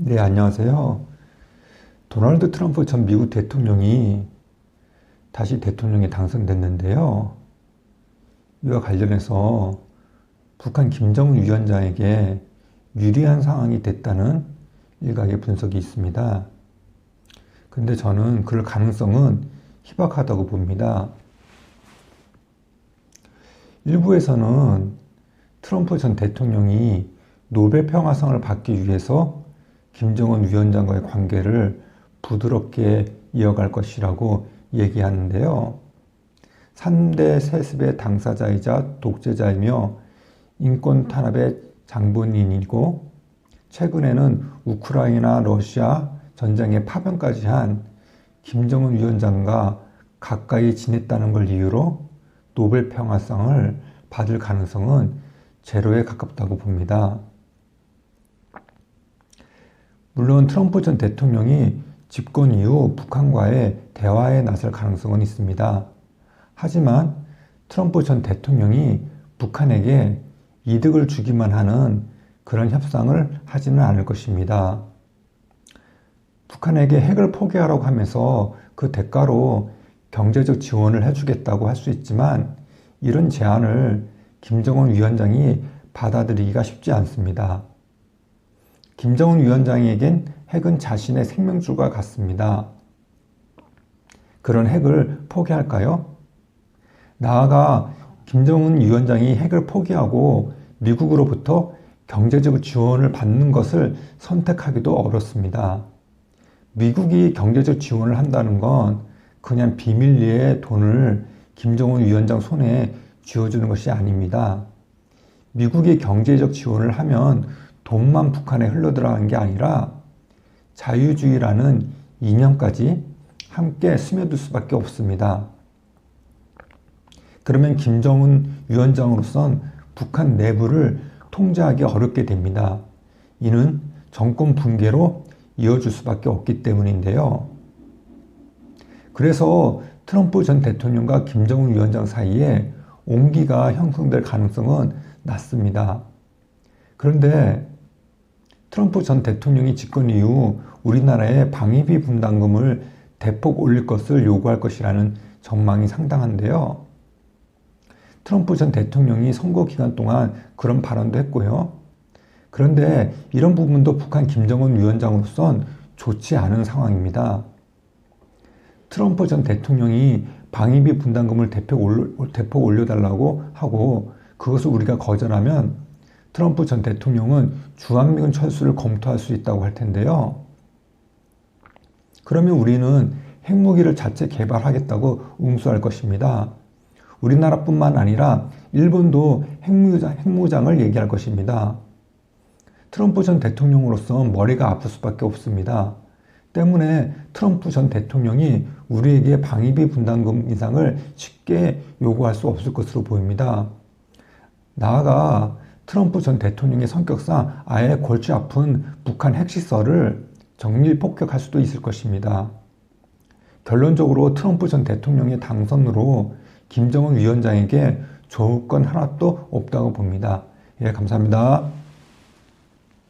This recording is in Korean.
네, 안녕하세요. 도널드 트럼프 전 미국 대통령이 다시 대통령에 당선됐는데요. 이와 관련해서 북한 김정은 위원장에게 유리한 상황이 됐다는 일각의 분석이 있습니다. 근데 저는 그럴 가능성은 희박하다고 봅니다. 일부에서는 트럼프 전 대통령이 노벨 평화상을 받기 위해서 김정은 위원장과의 관계를 부드럽게 이어갈 것이라고 얘기하는데요. 3대 세습의 당사자이자 독재자이며 인권 탄압의 장본인이고 최근에는 우크라이나 러시아 전쟁의 파병까지 한 김정은 위원장과 가까이 지냈다는 걸 이유로 노벨 평화상을 받을 가능성은 제로에 가깝다고 봅니다. 물론 트럼프 전 대통령이 집권 이후 북한과의 대화에 나설 가능성은 있습니다. 하지만 트럼프 전 대통령이 북한에게 이득을 주기만 하는 그런 협상을 하지는 않을 것입니다. 북한에게 핵을 포기하라고 하면서 그 대가로 경제적 지원을 해주겠다고 할 수 있지만 이런 제안을 김정은 위원장이 받아들이기가 쉽지 않습니다. 김정은 위원장에겐 핵은 자신의 생명줄과 같습니다. 그런 핵을 포기할까요? 나아가 김정은 위원장이 핵을 포기하고 미국으로부터 경제적 지원을 받는 것을 선택하기도 어렵습니다. 미국이 경제적 지원을 한다는 건 그냥 비밀리에 돈을 김정은 위원장 손에 쥐어주는 것이 아닙니다. 미국이 경제적 지원을 하면 돈만 북한에 흘러들어가는 게 아니라 자유주의라는 이념까지 함께 스며들 수밖에 없습니다. 그러면 김정은 위원장으로선 북한 내부를 통제하기 어렵게 됩니다. 이는 정권 붕괴로 이어질 수밖에 없기 때문인데요. 그래서 트럼프 전 대통령과 김정은 위원장 사이에 온기가 형성될 가능성은 낮습니다. 그런데 트럼프 전 대통령이 집권 이후 우리나라의 방위비 분담금을 대폭 올릴 것을 요구할 것이라는 전망이 상당한데요. 트럼프 전 대통령이 선거 기간 동안 그런 발언도 했고요. 그런데 이런 부분도 북한 김정은 위원장으로선 좋지 않은 상황입니다. 트럼프 전 대통령이 방위비 분담금을 대폭 올려달라고 하고 그것을 우리가 거절하면 트럼프 전 대통령은 주한미군 철수를 검토할 수 있다고 할 텐데요. 그러면 우리는 핵무기를 자체 개발하겠다고 응수할 것입니다. 우리나라뿐만 아니라 일본도 핵무장을 얘기할 것입니다. 트럼프 전 대통령으로서 머리가 아플 수밖에 없습니다. 때문에 트럼프 전 대통령이 우리에게 방위비 분담금 인상을 쉽게 요구할 수 없을 것으로 보입니다. 나아가 트럼프 전 대통령의 성격상 아예 골치 아픈 북한 핵시설을 정밀 폭격할 수도 있을 것입니다. 결론적으로 트럼프 전 대통령의 당선으로 김정은 위원장에게 좋을 건 하나도 없다고 봅니다. 예, 감사합니다.